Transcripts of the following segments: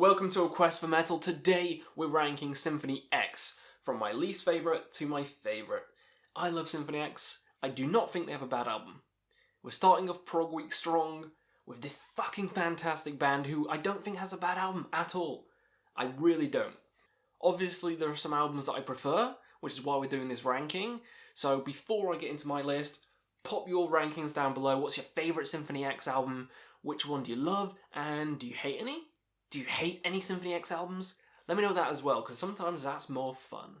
Welcome to A Quest for Metal. Today we're ranking Symphony X from my least favourite to my favourite. I love Symphony X. I do not think they have a bad album. We're starting off Prog Week strong with this fucking fantastic band who I don't think has a bad album at all. I really don't. Obviously there are some albums that I prefer, which is why we're doing this ranking. So before I get into my list, pop your rankings down below. What's your favourite Symphony X album? Which one do you love? And do you hate any? Do you hate any Symphony X albums? Let me know that as well, because sometimes that's more fun.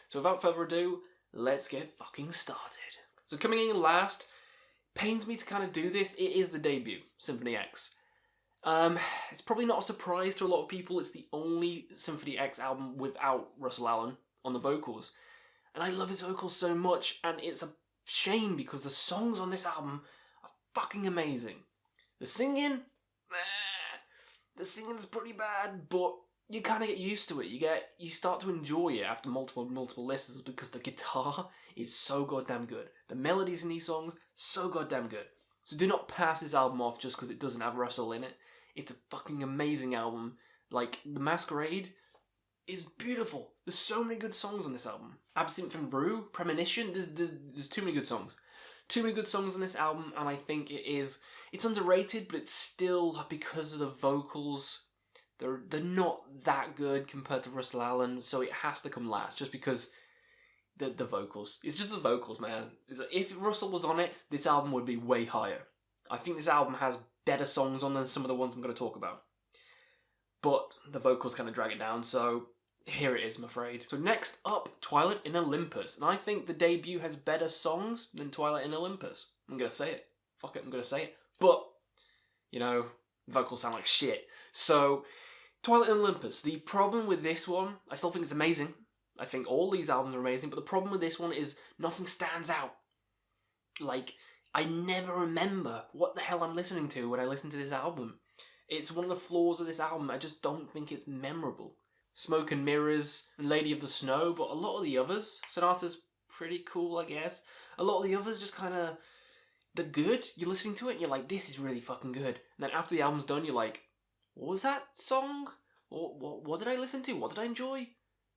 So without further ado, let's get fucking started. So coming in last, pains me to kind of do this, it is the debut, Symphony X. It's probably not a surprise to a lot of people, it's the only Symphony X album without Russell Allen on the vocals. And I love his vocals so much, and it's a shame because the songs on this album are fucking amazing. The singing, the singing's pretty bad, but you kind of get used to it. You start to enjoy it after multiple listens because the guitar is so goddamn good. The melodies in these songs, so goddamn good. So do not pass this album off just because it doesn't have Russell in it. It's a fucking amazing album. Like, The Masquerade is beautiful. There's so many good songs on this album. Absinthe and Rue, Premonition, there's too many good songs. Too many good songs on this album, and I think it's underrated, but it's still, because of the vocals, they're not that good compared to Russell Allen, so it has to come last, just because the vocals. It's just the vocals, man. If Russell was on it, this album would be way higher. I think this album has better songs on than some of the ones I'm going to talk about. But the vocals kind of drag it down, so here it is, I'm afraid. So next up, Twilight in Olympus. And I think the debut has better songs than Twilight in Olympus. I'm going to say it. Fuck it, I'm going to say it. But, you know, vocals sound like shit. So, Twilight in Olympus. The problem with this one, I still think it's amazing. I think all these albums are amazing. But the problem with this one is nothing stands out. Like, I never remember what the hell I'm listening to when I listen to this album. It's one of the flaws of this album. I just don't think it's memorable. Smoke and Mirrors and Lady of the Snow, but a lot of the others, Sonata's pretty cool, I guess. A lot of the others just kind of, they're good. You're listening to it and you're like, this is really fucking good. And then after the album's done, you're like, what was that song? What did I listen to? What did I enjoy?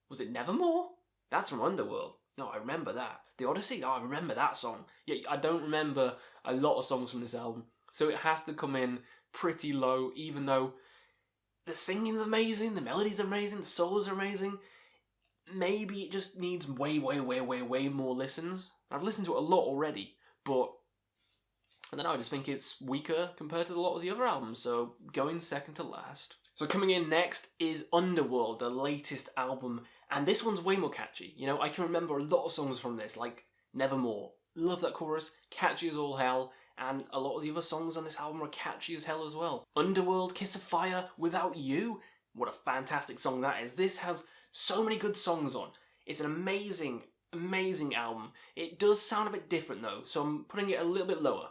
Was it Nevermore? That's from Underworld. No, I remember that. The Odyssey? Oh, I remember that song. Yeah, I don't remember a lot of songs from this album. So it has to come in pretty low, even though the singing's amazing, the melody's amazing, the solos are amazing. Maybe it just needs way more listens. I've listened to it a lot already, but I don't know, I just think it's weaker compared to a lot of the other albums, so going second to last. So coming in next is Underworld, the latest album, and this one's way more catchy. You know, I can remember a lot of songs from this, like Nevermore. Love that chorus, catchy as all hell. And a lot of the other songs on this album are catchy as hell as well. Underworld, Kiss of Fire, Without You. What a fantastic song that is. This has so many good songs on. It's an amazing, amazing album. It does sound a bit different though, so I'm putting it a little bit lower.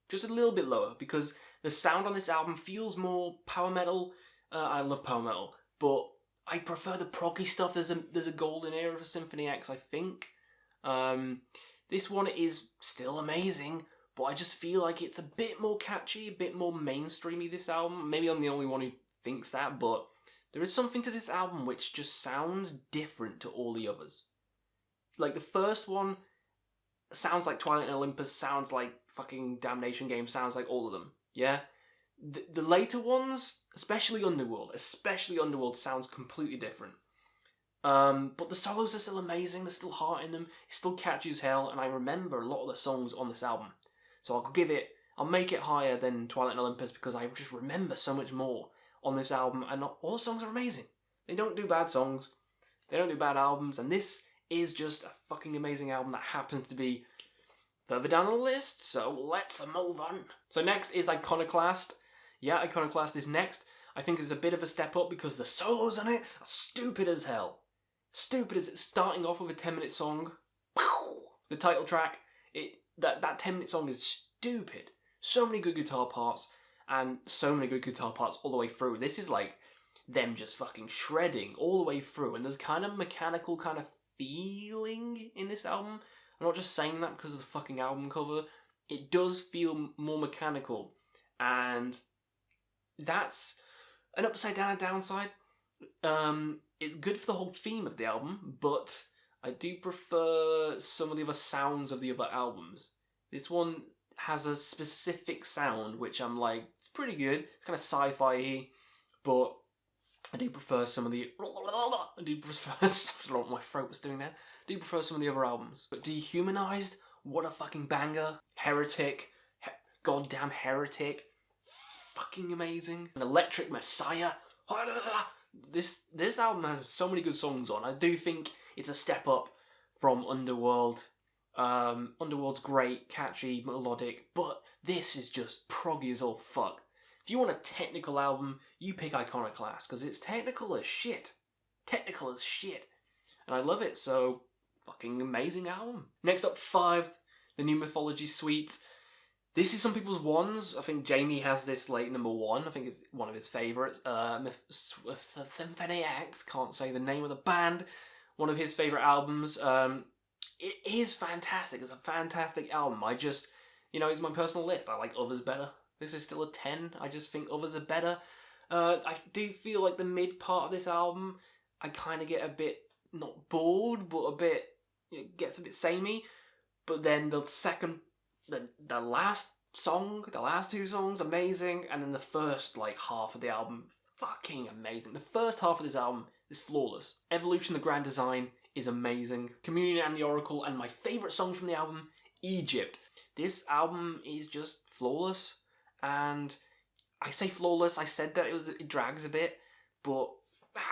Just a little bit lower, because the sound on this album feels more power metal. I love power metal, but I prefer the proggy stuff. There's a golden era for Symphony X, I think. This one is still amazing, but I just feel like it's a bit more catchy, a bit more mainstreamy, this album. Maybe I'm the only one who thinks that, but there is something to this album which just sounds different to all the others. Like, the first one sounds like Twilight and Olympus, sounds like fucking Damnation game, sounds like all of them, yeah? The later ones, especially Underworld sounds completely different. But the solos are still amazing, there's still heart in them, it's still catchy as hell, and I remember a lot of the songs on this album. So I'll make it higher than Twilight and Olympus because I just remember so much more on this album, and all the songs are amazing. They don't do bad songs, they don't do bad albums, and this is just a fucking amazing album that happens to be further down the list, so let's move on. So next is Iconoclast. Yeah, Iconoclast is next. I think it's a bit of a step up because the solos on it are stupid as hell. Stupid as it's starting off with a 10-minute song. The title track, that 10-minute song is stupid. So many good guitar parts, and so many good guitar parts all the way through. This is like them just fucking shredding all the way through, and there's kind of mechanical kind of feeling in this album. I'm not just saying that because of the fucking album cover. It does feel more mechanical, and that's An upside down and downside. It's good for the whole theme of the album, but I do prefer some of the other sounds of the other albums. This one has a specific sound which I'm like, it's pretty good. It's kind of sci-fi-y, but I do prefer some of the... I do prefer... I don't know what my throat was doing there. I do prefer some of the other albums. But Dehumanized, what a fucking banger. Heretic, goddamn Heretic, fucking amazing. An Electric Messiah. This album has so many good songs on. I do think it's a step up from Underworld. Underworld's great, catchy, melodic, but this is just proggy as all fuck. If you want a technical album, you pick Iconoclast, because it's technical as shit. Technical as shit. And I love it, so fucking amazing album. Next up, 5, the new Mythology suite. This is some people's ones. I think Jamie has this like number 1. I think it's one of his favourites. Symphony X, can't say the name of the band. One of his favourite albums. It is fantastic. It's a fantastic album. I just, it's my personal list. I like others better. This is still a 10. I just think others are better. I do feel like the mid part of this album, I kind of get a bit, not bored, but a bit, it gets a bit samey. But then the last song, the last 2 songs, amazing. And then the first, half of the album, fucking amazing. The first half of this album is flawless. Evolution, the grand design, is amazing. Communion and the Oracle, and my favourite song from the album, Egypt. This album is just flawless. And I say flawless, I said that it drags a bit, but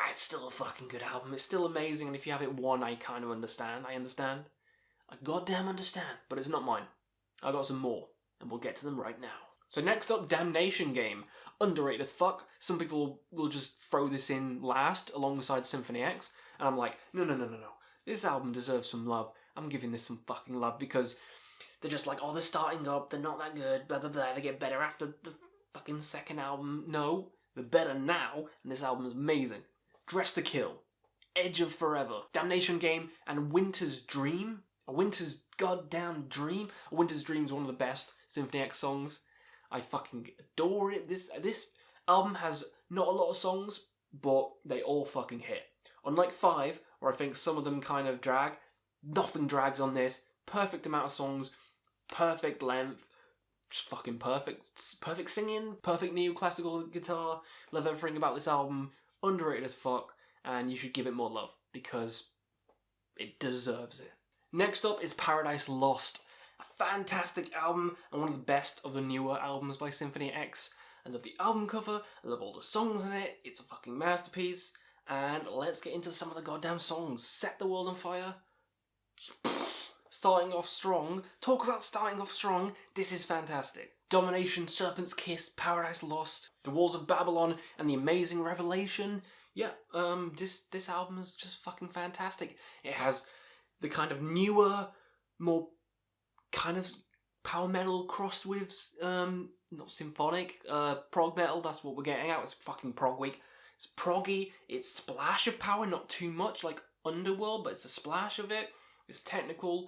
it's still a fucking good album. It's still amazing, and if you have it 1, I kind of understand. I goddamn understand, but it's not mine. I got some more, and we'll get to them right now. So next up, Damnation game. Underrated as fuck. Some people will just throw this in last, alongside Symphony X, and I'm like, no. This album deserves some love. I'm giving this some fucking love, because they're just like, they're starting up, they're not that good, blah blah blah, they get better after the fucking second album. No, they're better now, and this album is amazing. Dress to Kill, Edge of Forever, Damnation Game, and Winter's Dream. A Winter's goddamn Dream. A Winter's Dream is one of the best Symphony X songs. I fucking adore it. This album has not a lot of songs, but they all fucking hit. Unlike 5, where I think some of them kind of drag, nothing drags on this. Perfect amount of songs, perfect length, just fucking perfect. Perfect singing, perfect neoclassical guitar. Love everything about this album. Underrated as fuck, and you should give it more love, because it deserves it. Next up is Paradise Lost. A fantastic album, and one of the best of the newer albums by Symphony X. I love the album cover, I love all the songs in it, it's a fucking masterpiece. And let's get into some of the goddamn songs. Set the World on Fire. Starting off strong. Talk about starting off strong. This is fantastic. Domination, Serpent's Kiss, Paradise Lost, The Walls of Babylon, and The Amazing Revelation. Yeah, this album is just fucking fantastic. It has the kind of newer, more kind of power metal crossed with, not symphonic, prog metal. That's what we're getting at. It's fucking prog week. It's proggy. It's splash of power, not too much like Underworld, but it's a splash of it. It's technical,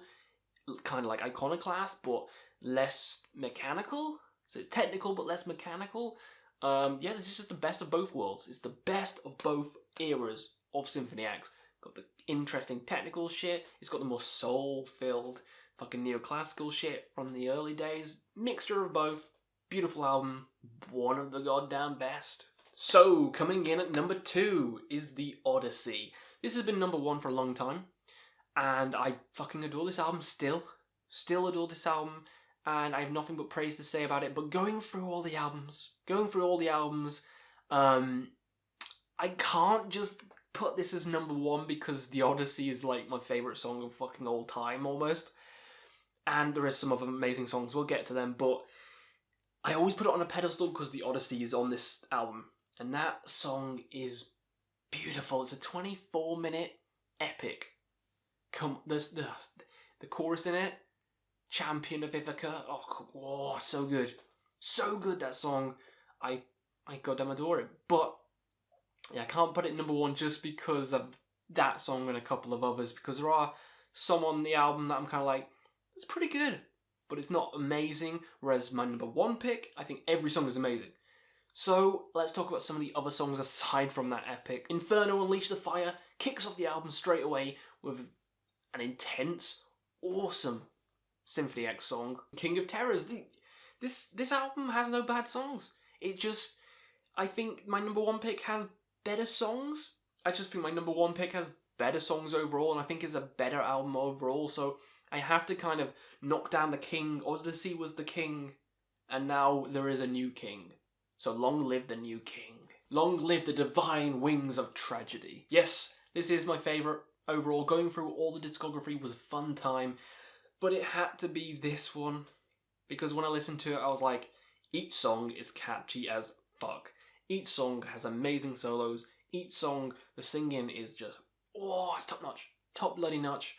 kind of like Iconoclast, but less mechanical. So it's technical, but less mechanical. This is just the best of both worlds. It's the best of both eras of Symphony X. Got the interesting technical shit. It's got the more soul-filled fucking neoclassical shit from the early days. Mixture of both. Beautiful album. One of the goddamn best. So, coming in at number 2 is the Odyssey. This has been number 1 for a long time. And I fucking adore this album still. Still adore this album. And I have nothing but praise to say about it. But going through all the albums, I can't just put this as number 1 because the Odyssey is like my favourite song of fucking all time almost. And there is some other amazing songs, we'll get to them. But I always put it on a pedestal because the Odyssey is on this album. And that song is beautiful. It's a 24-minute epic. The chorus in it, Champion of Ithaca. Oh, so good. So good, that song. I goddamn adore it. But yeah, I can't put it number 1 just because of that song and a couple of others, because there are some on the album that I'm kind of like, it's pretty good, but it's not amazing. Whereas my number 1 pick, I think every song is amazing. So let's talk about some of the other songs aside from that epic. Inferno Unleash the Fire kicks off the album straight away with an intense, awesome Symphony X song. King of Terrors. This album has no bad songs. I think my number one pick has better songs. I just think my number one pick has better songs overall, and I think it's a better album overall, so I have to kind of knock down the king. Odyssey was the king, and now there is a new king. So long live the new king. Long live the divine wings of tragedy. Yes, this is my favourite overall. Going through all the discography was a fun time, but it had to be this one, because when I listened to it, I was like, each song is catchy as fuck. Each song has amazing solos. Each song, the singing is just, oh, it's top notch. Top bloody notch.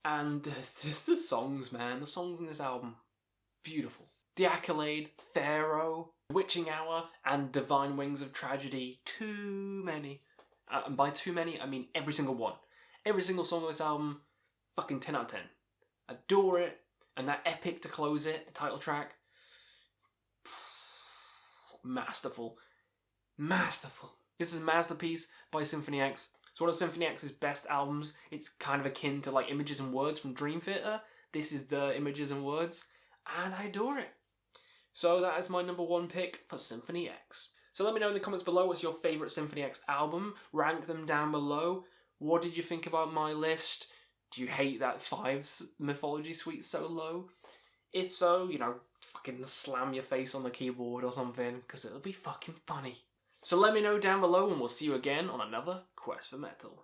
And just the songs, man. The songs in this album, beautiful. The Accolade, Pharaoh, Witching Hour, and Divine Wings of Tragedy. Too many. And by too many, I mean every single one. Every single song on this album, fucking 10 out of 10. Adore it. And that epic to close it, the title track. Masterful. Masterful. This is a masterpiece by Symphony X. It's one of Symphony X's best albums. It's kind of akin to like Images and Words from Dream Theater. This is the Images and Words, and I adore it. So that is my number one pick for Symphony X. So let me know in the comments below what's your favourite Symphony X album. Rank them down below. What did you think about my list? Do you hate that 5 Mythology suite so low? If so, you know, fucking slam your face on the keyboard or something, because it'll be fucking funny. So let me know down below, and we'll see you again on another Quest for Metal.